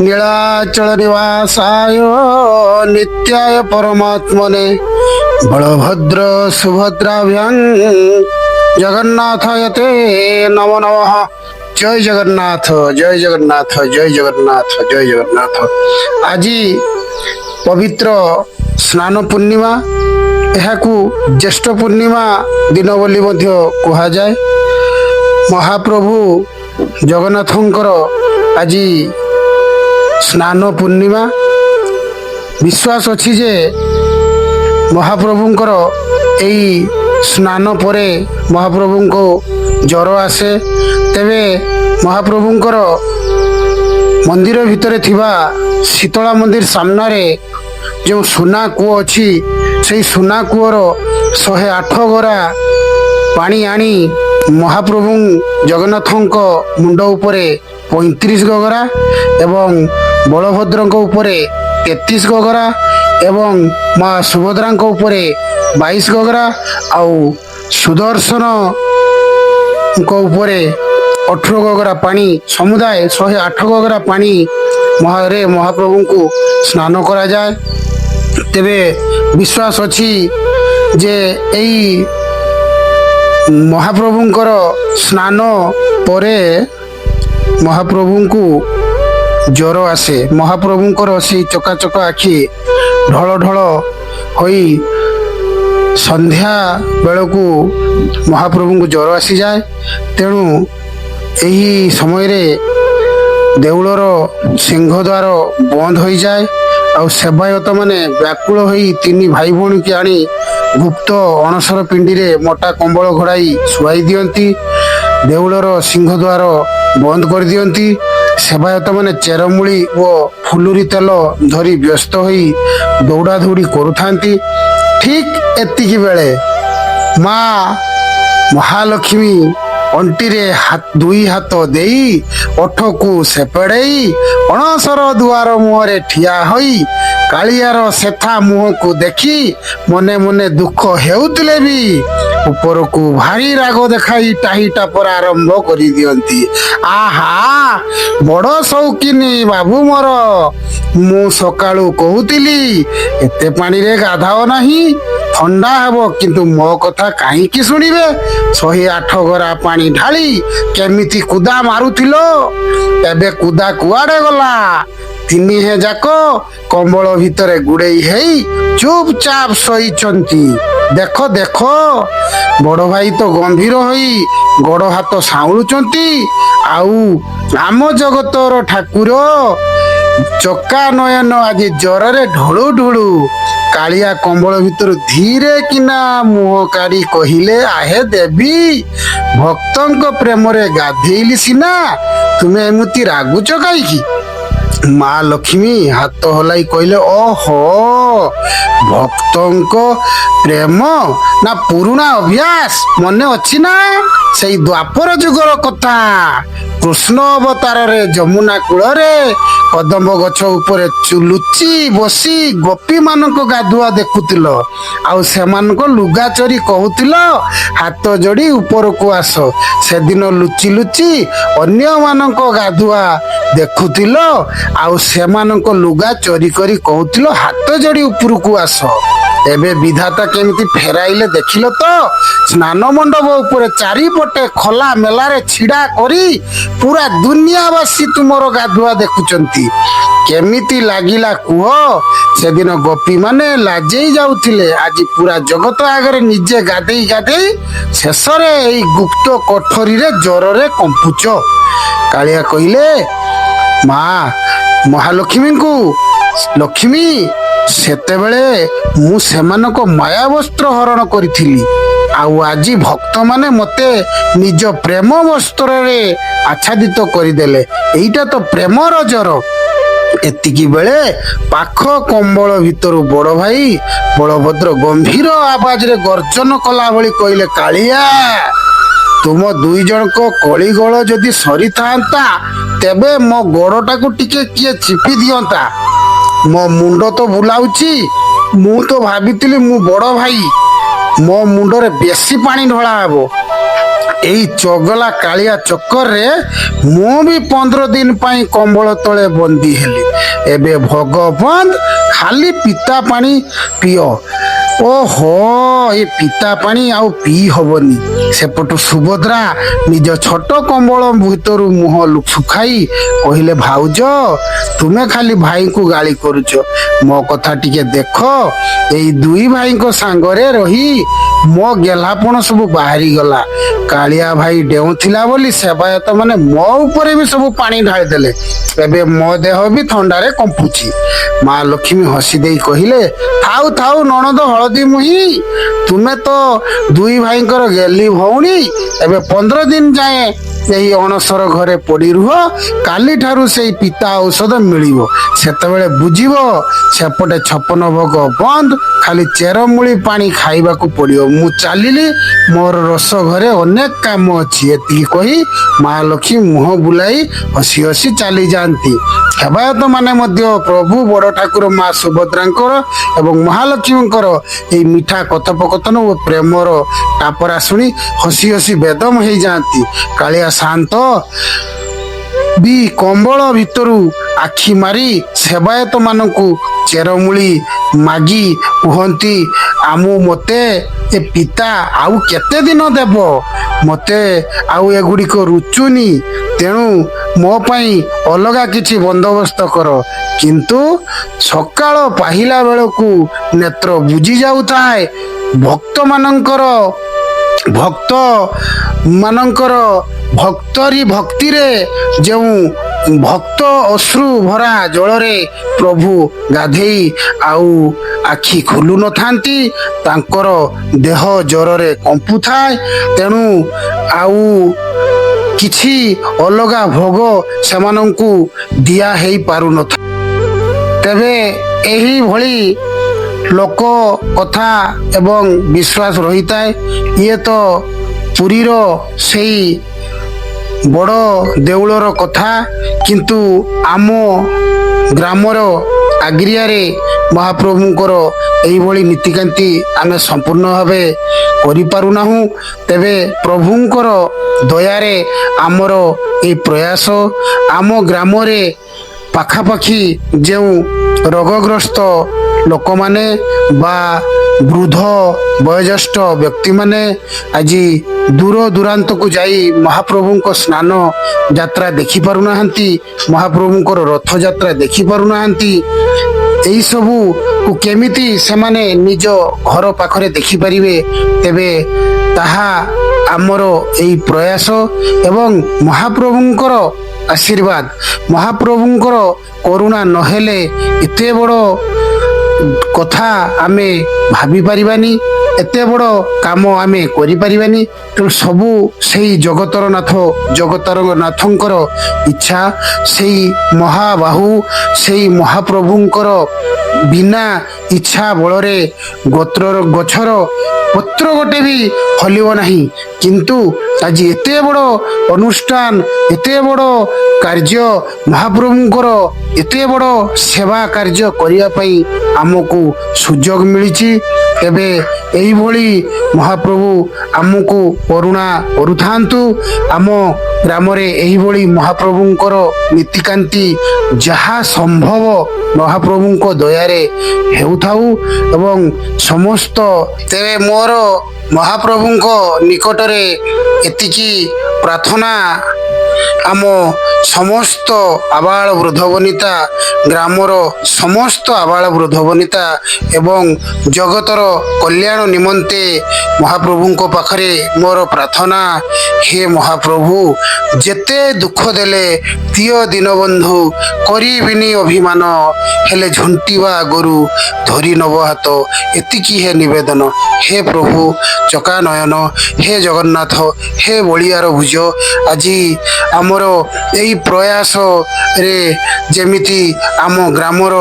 नीलाचल निवासाय नित्याय परमात्मने बलभद्र सुभद्राभ्यां जगन्नाथाय ते नमो नमः। जय जगन्नाथ जय जगन्नाथ जय जगन्नाथ जय जगन्नाथ। आज पवित्र स्नान पूर्णिमा, एहाकू ज्येष्ठ पूर्णिमा दिन बोली मध्य कहा जाए। महाप्रभु जगन्नाथंकर आज स्नान पूर्णिमा। विश्वास अच्छी जे महाप्रभुंकर एई स्नान परे महाप्रभु को ज्वर आसे। तेबे महाप्रभुंकर मंदिर भितर थिबा शीतला मंदिर सामने जो सुना कूଅ अच्छी से सुना कूअर 108 गरा पानी आनी महाप्रभु जगन्नाथंक मुंड उपरे 35 गगरा एवं बलभद्रंक उपरे 33 गगरा एवं माँ सुभद्रांक उपरे 22 गगरा आउ सुदर्शन को उपरे 18 गगरा पानी समुदाय 108 गगरा पानी महाप्रभु को स्नान करा जाए। तेबे विश्वास अच्छी जे एई महाप्रभुंकर स्नान परे महाप्रभु को ज्वर आसे। महाप्रभुंकर से चकाचक आखि ढल ढल होई संध्या बेलू महाप्रभु को ज्वर आसी जाए। तेणु यही समय रे देउलर सिंहद्वार बंद हो जाए। आ सेवायत माने व्याकुल होई तीन भाई भौणी की आनी गुप्त अणसर पिंडी रे मोटा कंबल घोड़ाई शुआई दियंती। देउलर सिंहद्वार बंद कर दियंती। सेवायत माने चेरमूली और फुलुरी तेल धरी व्यस्त होई दौड़ा दौड़ी करुथांती। ठीक एतिकी बेले माँ महालक्ष्मी अंटीरे दुई हाथ देई ओठकू सेपड़ेई अणसर दुआर मुहरे ठिया होई कालियार सेथा मुह को देखी मने मने दुख हेउतिले भी ऊपर को भारी राग देखाई टाही टापर आरंभ कर दियंती। आहा बड़ शौकीनी बाबू मोर, मु सकाळू कहूतिली एते पानी रे गाधाओ नहीं ठंडा हेबो, किंतु मो कथा काहींकी सुनिबे। 108 गरा पानी ढाली केमिति कुदा मारुथिलो, एबे कुदा कुआडे गला? तिनी हे जाको कंबल भितरे गुड़ेई हेई चुपचाप शोईचंती। देखो देखो बड़ भाई तो गंभीर होई गोड़ हाथ साउलुचंती। आउ आम जगतर ठाकुर चका नयन आज जरे ढोलू ढोलू कालिया कंबल भितर धीरे किना मुह काढ़ी कहिले, आहे देवी भक्तंक प्रेम रे गाधेइली सिना, तुमे एमुती रागुच काईकी? माँ लक्ष्मी हाथ हलाई कहले, ओहो भक्तंक प्रेम ना पुरुणा अभ्यास मने अच्छी ना? से द्वापर जुगर कथा कृष्ण अवतार रे जमुना कूल रे कदम्ब गछ ऊपर लुचि बसी गोपी मानक गाधुआ देखुतिल, आउ सेमानक लुगा चोरी कहूतिल हाथ जोड़ी ऊपर को आस। से दिन लुचि लुचि अन्य मानक गाधुआ देखुतिल, आउ सेमानक लुगा चोरी करी कहूतिल हाथ जोड़ी ऊपर को आस। एबे विधाता केमिति फेराइले देखिल तो? स्नान मंडप ऊपर चारिपटे खोला मेलारे छिड़ा करी पूरा दुनियावासी तुमर गाधुआ देखुचंती। केमिति लागिला कुह? से दिन गोपी माने लाजेई जाउथिले, आज पूरा जगत आगरे निजे गाधेई गाधेई शेषरे एई गुप्त कोठरी रे ज्वर रे कंपुच। कालिया कहिले, माँ महालक्ष्मी को, लक्ष्मी सेतेबेले मु सेमानक माया वस्त्र हरण करिथिली, आउ आजी भक्त माने मते निज प्रेम वस्त्र रे आच्छादित करिदेले। एइटा तो प्रेमर जर। एतिकी बेले पाख कंबल भितर बड़ भाई बलभद्र गंभीर आवाज रे गर्जन कला भली कहले, कालिया तुम दुई जन को कलिगोल जदि सरी थांता तेबे मो गोड़टा को टिके किए चिपी दियंता। मो मुंड तो बुलाउची, मु तो भाबितिली मु बड़ भाई ମୋ ମୁଣ୍ଡରେ ବେଶୀ ପାଣି ଢଳା ହେବ। ଏଇ ଚଗଲା କାଳିଆ ଚକ୍କରରେ ମୁଁ ବି 15 ଦିନ ପାଇଁ କମ୍ବଳ ତଳେ ବନ୍ଦୀ ହେଲି। ଏବେ ଭୋଗ ବନ୍ଦ, ଖାଲି ପିତା ପାଣି ପିଅ। ଓହୋ, ଏ ପିତା ପାଣି ଆଉ ପିଇ ହବନି। ସେପଟୁ ସୁଭଦ୍ରା ନିଜ ଛୋଟ କମ୍ବଳ ଭିତରୁ ମୁହଁ ଶୁଖାଇ କହିଲେ, ଭାଉଜ ତୁମେ ଖାଲି ଭାଇଙ୍କୁ ଗାଳି କରୁଛ, ମୋ କଥା ଟିକେ ଦେଖ। ଏଇ ଦୁଇ ଭାଇଙ୍କ ସାଙ୍ଗରେ ରହି ମୋ ଗେହ୍ଲାପଣ ସବୁ ବାହାରିଗଲା। କାଳିଆ ଭାଇ ଡେଉଁଥିଲା ବୋଲି ସେବାୟତ ମାନେ ମୋ ଉପରେ ବି ସବୁ ପାଣି ଢାଳିଦେଲେ। ଏବେ ମୋ ଦେହ ବି ଥଣ୍ଡାରେ କମ୍ପୁଛି। ମା ଲକ୍ଷ୍ମୀ ହସି ଦେଇ କହିଲେ, ଥାଉ ଥାଉ ନଣନ୍ଦ ହଳଦୀ ମୁହିଁ, ତୁମେ ତ ଦୁଇ ଭାଇଙ୍କର ଗେଲି ଭଉଣୀ। ଏବେ 15 ଦିନ ଯାଏଁ ଏହି ଅଣସର ଘରେ ପଡି ରୁହ। କାଲିଠାରୁ ସେଇ ପିତା ଔଷଧ ମିଳିବ, ସେତେବେଳେ ବୁଝିବ। ସେପଟେ 56 ଭୋଗ ବନ୍ଦ, ଖାଲି ଚେରମୂଳି ପାଣି ଖାଇବାକୁ ପଡିବ। ମୁଁ ଚାଲିଲି, ମୋର ରୋଷ ଘରେ ଅନେକ କାମ ଅଛି। ଏତିକି କହି ମା ଲକ୍ଷ୍ମୀ ମୁହଁ ବୁଲାଇ ହସି ହସି ଚାଲି ଯାଆନ୍ତି। ସେବାୟତ ମାନେ ମଧ୍ୟ ପ୍ରଭୁ ବଡ଼ ଠାକୁର ମା ସୁଭଦ୍ରାଙ୍କର ଏବଂ ମହାଲକ୍ଷ୍ମୀଙ୍କର ଏହି ମିଠା କଥୋପକଥନ ଓ ପ୍ରେମର ଟାପରା ଶୁଣି ହସି ହସି ବେଦମ ହେଇଯାଆନ୍ତି। କାଳିଆ ଶାନ୍ତ ବି କମ୍ବଳ ଭିତରୁ ଆଖି ମାରି ସେବାୟତ ମାନଙ୍କୁ ଚେରମୂଳି ମାଗି କୁହନ୍ତି, ମୋତେ ଏ ପିତା ଆଉ କେତେ ଦିନ ଦେବ? ମୋତେ ଆଉ ଏଗୁଡ଼ିକ ରୁଚୁନି, ତେଣୁ ମୋ ପାଇଁ ଅଲଗା କିଛି ବନ୍ଦୋବସ୍ତ କର। କିନ୍ତୁ ସକାଳ ପାହିଲା ବେଳକୁ ନେତ୍ର ବୁଜି ଯାଉଥାଏ। ଭକ୍ତରି ଭକ୍ତିରେ ଯେଉଁ ଭକ୍ତ ଅଶ୍ରୁ ଭରା ଜଳରେ ପ୍ରଭୁ ଗାଧେଇ ଆଉ ଆଖି ଖୋଲୁ ନଥାନ୍ତି, ତାଙ୍କର ଦେହ ଜ୍ୱରରେ କମ୍ପୁଥାଏ। ତେଣୁ ଆଉ କିଛି ଅଲଗା ଭୋଗ ସେମାନଙ୍କୁ ଦିଆ ହେଇ ପାରୁନଥାଏ। ତେବେ ଏହିଭଳି ଲୋକ କଥା ଏବଂ ବିଶ୍ୱାସ ରହିଥାଏ। ଇଏ ତ ପୁରୀର ସେଇ ବଡ଼ ଦେଉଳର କଥା, କିନ୍ତୁ ଆମ ଗ୍ରାମର ଆଗ୍ରିଆରେ ମହାପ୍ରଭୁଙ୍କର ଏଇଭଳି ନୀତିକାନ୍ତି ଆମେ ସମ୍ପୂର୍ଣ୍ଣ ଭାବେ କରିପାରୁନାହୁଁ। ତେବେ ପ୍ରଭୁଙ୍କର ଦୟାରେ ଆମର এই ପ୍ରୟାସ ଆମ ଗ୍ରାମରେ ପାଖାପାଖି ଯେଉଁ ରୋଗଗ୍ରସ୍ତ ଲୋକମାନେ ବା ବୃଦ୍ଧ ବୟୋଜ୍ୟେଷ୍ଠ ବ୍ୟକ୍ତିମାନେ ଆଜି ଦୂର ଦୂରାନ୍ତକୁ ଯାଇ ମହାପ୍ରଭୁଙ୍କ ସ୍ନାନ ଯାତ୍ରା ଦେଖିପାରୁନାହାନ୍ତି, ମହାପ୍ରଭୁଙ୍କର ରଥଯାତ୍ରା ଦେଖିପାରୁନାହାନ୍ତି, ଏହିସବୁକୁ କେମିତି ସେମାନେ ନିଜ ଘର ପାଖରେ ଦେଖିପାରିବେ? ତେବେ ତାହା ଆମର ଏଇ ପ୍ରୟାସ ଏବଂ ମହାପ୍ରଭୁଙ୍କର ଆଶୀର୍ବାଦ, ମହାପ୍ରଭୁଙ୍କର କରୁଣା ନହେଲେ ଏତେ ବଡ଼ କଥା ଆମେ ଭାବିପାରିବାନି, ଏତେ ବଡ଼ କାମ ଆମେ କରିପାରିବାନି। ତେଣୁ ସବୁ ସେଇ ଜଗତର ନାଥଙ୍କର ଇଚ୍ଛା। ସେଇ ମହାବାହୁ, ସେଇ ମହାପ୍ରଭୁଙ୍କର ବିନା ଇଚ୍ଛା ବଳରେ ଗଛର ପତ୍ର ଗୋଟେ ବି ହଲିବ ନାହିଁ। କିନ୍ତୁ ଆଜି ଏତେ ବଡ଼ ଅନୁଷ୍ଠାନ, ଏତେ ବଡ଼ କାର୍ଯ୍ୟ, ମହାପ୍ରଭୁଙ୍କର ଏତେ ବଡ଼ ସେବା କାର୍ଯ୍ୟ କରିବା ପାଇଁ ଆମକୁ ସୁଯୋଗ ମିଳିଛି। ତେବେ ଏଇଭଳି ମହାପ୍ରଭୁ ଆମକୁ କରୁଣା କରୁଥାନ୍ତୁ। ଆମ ଗ୍ରାମରେ ଏହିଭଳି ମହାପ୍ରଭୁଙ୍କର ନୀତିକାନ୍ତି ଯାହା ସମ୍ଭବ ମହାପ୍ରଭୁଙ୍କ ଦୟାରେ ହେଉଥାଉ ଏବଂ ସମସ୍ତ ତେବେ ମୋର ମହାପ୍ରଭୁଙ୍କ ନିକଟରେ ଏତିକି ପ୍ରାର୍ଥନା, ଆମ ସମସ୍ତ ଆବାଳ ବୃଦ୍ଧ ବନିତା, ଗ୍ରାମର ସମସ୍ତ ଆବାଳ ବୃଦ୍ଧ ବନିତା ଏବଂ ଜଗତର କଲ୍ୟାଣ ନିମନ୍ତେ ମହାପ୍ରଭୁଙ୍କ ପାଖରେ ମୋର ପ୍ରାର୍ଥନା, ହେ ମହାପ୍ରଭୁ, ଯେତେ ଦୁଃଖ ଦେଲେ ଦିଅ ଦୀନବନ୍ଧୁ, କରିବିନି ଅଭିମାନ, ହେଲେ ଝୁଣ୍ଟିବା ଆଗରୁ ଧରି ନବ ହାତ, ଏତିକି ହେ ନିବେଦନ। ହେ ପ୍ରଭୁ ଚକା ନୟନ, ହେ ଜଗନ୍ନାଥ, ହେ ବଳିଆର ଭୁଜ, ଆଜି ଆମର ଏଇ ପ୍ରୟାସରେ ଯେମିତି ଆମ ଗ୍ରାମର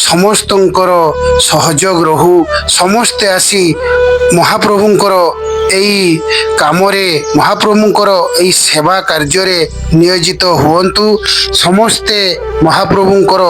ସମସ୍ତଙ୍କର ସହଯୋଗ ରହୁ, ସମସ୍ତେ ଆସି ମହାପ୍ରଭୁଙ୍କର ଏହି କାମରେ ମହାପ୍ରଭୁଙ୍କର ଏହି ସେବା କାର୍ଯ୍ୟରେ ନିୟୋଜିତ ହୁଅନ୍ତୁ। ସମସ୍ତେ ମହାପ୍ରଭୁଙ୍କର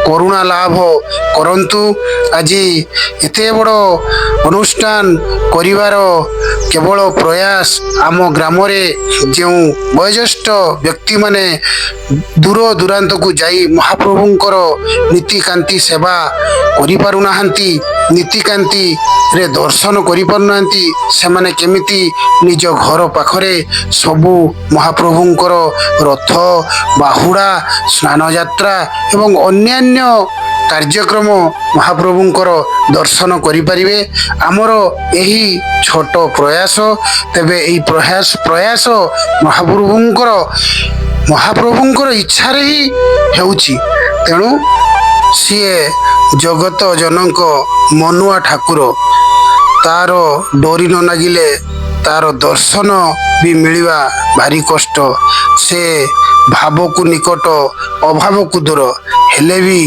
କରୁଣା ଲାଭ କରନ୍ତୁ। ଆଜି ଏତେ ବଡ଼ ଅନୁଷ୍ଠାନ କରିବାର କେବଳ ପ୍ରୟାସ ଆମ ଗ୍ରାମରେ ଯେଉଁ ବୟୋଜ୍ୟେଷ୍ଠ ବ୍ୟକ୍ତିମାନେ ଦୂର ଦୂରାନ୍ତକୁ ଯାଇ ମହାପ୍ରଭୁଙ୍କର ନୀତିକାନ୍ତି ସେବା କରିପାରୁନାହାନ୍ତି, ନୀତିକାନ୍ତିରେ ଦର୍ଶନ କରିପାରୁନାହାନ୍ତି, ସେମାନେ କେମିତି ନିଜ ଘର ପାଖରେ ସବୁ ମହାପ୍ରଭୁଙ୍କର ରଥ, ବାହୁଡ଼ା, ସ୍ନାନଯାତ୍ରା ଏବଂ ଅନ୍ୟାନ୍ୟ କାର୍ଯ୍ୟକ୍ରମ ମହାପ୍ରଭୁଙ୍କର ଦର୍ଶନ କରିପାରିବେ। ଆମର ଏହି ଛୋଟ ପ୍ରୟାସ, ତେବେ ଏହି ପ୍ରୟାସ ମହାପ୍ରଭୁଙ୍କର ଇଚ୍ଛାରେ ହିଁ ହେଉଛି। ତେଣୁ ସିଏ ଜଗତ ଜନକ ମନୁଆ ଠାକୁର, ତାର ଡୋରି ନ ଲାଗିଲେ ତାର ଦର୍ଶନ ବି ମିଳିବା ଭାରି କଷ୍ଟ। ସେ ଭାବକୁ ନିକଟ, ଅଭାବକୁ ଦୂର, ହେଲେ ବି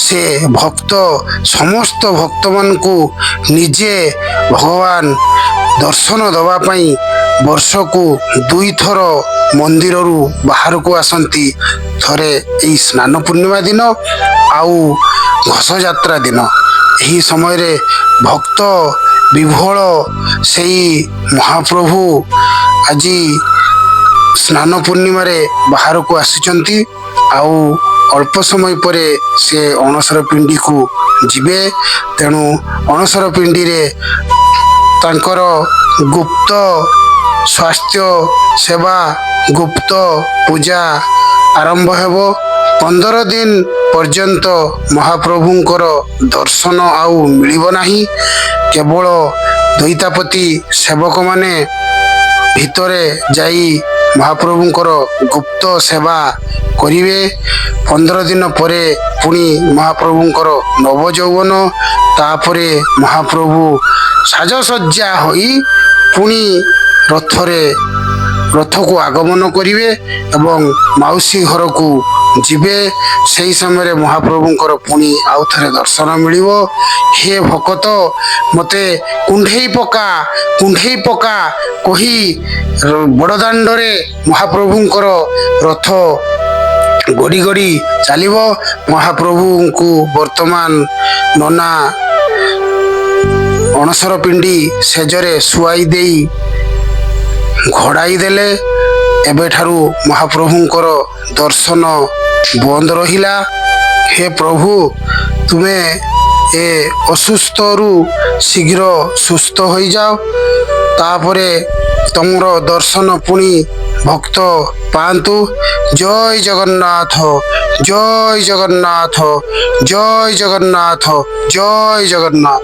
ସେ ଭକ୍ତ, ସମସ୍ତ ଭକ୍ତମାନଙ୍କୁ ନିଜେ ଭଗବାନ ଦର୍ଶନ ଦେବା ପାଇଁ ବର୍ଷକୁ 2 ଥର ମନ୍ଦିରରୁ ବାହାରକୁ ଆସନ୍ତି। ଥରେ ଏହି ସ୍ନାନ ପୂର୍ଣ୍ଣିମା ଦିନ, ଆଉ ଘୋଷଯାତ୍ରା ଦିନ। ଏହି ସମୟରେ ଭକ୍ତ ବିଭୋଳ ସେଇ ମହାପ୍ରଭୁ ଆଜି ସ୍ନାନ ପୂର୍ଣ୍ଣିମାରେ ବାହାରକୁ ଆସିଛନ୍ତି। ଆଉ ଅଳ୍ପ ସମୟ ପରେ ସେ ଅଣସର ପିଣ୍ଡିକୁ ଯିବେ। ତେଣୁ ଅଣସର ପିଣ୍ଡିରେ ତାଙ୍କର ଗୁପ୍ତ ସ୍ୱାସ୍ଥ୍ୟ ସେବା, ଗୁପ୍ତ ପୂଜା ଆରମ୍ଭ ହେବ। 15 ଦିନ ପର୍ଯ୍ୟନ୍ତ ମହାପ୍ରଭୁଙ୍କର ଦର୍ଶନ ଆଉ ମିଳିବ ନାହିଁ। କେବଳ ଦଇତାପତି ସେବକମାନେ ଭିତରେ ଯାଇ ମହାପ୍ରଭୁଙ୍କର ଗୁପ୍ତ ସେବା କରିବେ। 15 ଦିନ ପରେ ପୁଣି ମହାପ୍ରଭୁଙ୍କର ନବଯୌବନ, ତାପରେ ମହାପ୍ରଭୁ ସାଜସଜ୍ଜା ହୋଇ ପୁଣି ରଥକୁ ଆଗମନ କରିବେ ଏବଂ ମାଉସୀ ଘରକୁ ଯିବେ। ସେହି ସମୟରେ ମହାପ୍ରଭୁଙ୍କର ପୁଣି ଆଉ ଥରେ ଦର୍ଶନ ମିଳିବ। ହେ ଭକତ, ମୋତେ କୁଣ୍ଢେଇ ପକା କହି ବଡ଼ଦାଣ୍ଡରେ ମହାପ୍ରଭୁଙ୍କର ରଥ ଗଡ଼ି ଗଡ଼ି ଚାଲିବ। ମହାପ୍ରଭୁଙ୍କୁ ବର୍ତ୍ତମାନ ନନା ଅଣସର ପିଣ୍ଡି ସେଜରେ ଶୁଆଇ ଦେଇ ଘୋଡ଼ାଇ ଦେଲେ। ଏବେଠାରୁ ମହାପ୍ରଭୁଙ୍କର ଦର୍ଶନ ବନ୍ଦ ରହିଲା। ହେ ପ୍ରଭୁ, ତୁମେ ଏ ଅସୁସ୍ଥରୁ ଶୀଘ୍ର ସୁସ୍ଥ ହୋଇଯାଅ, ତାପରେ ତମର ଦର୍ଶନ ପୁଣି ଭକ୍ତ ପାଆନ୍ତୁ। ଜୟ ଜଗନ୍ନାଥ, ଜୟ ଜଗନ୍ନାଥ, ଜୟ ଜଗନ୍ନାଥ, ଜୟ ଜଗନ୍ନାଥ।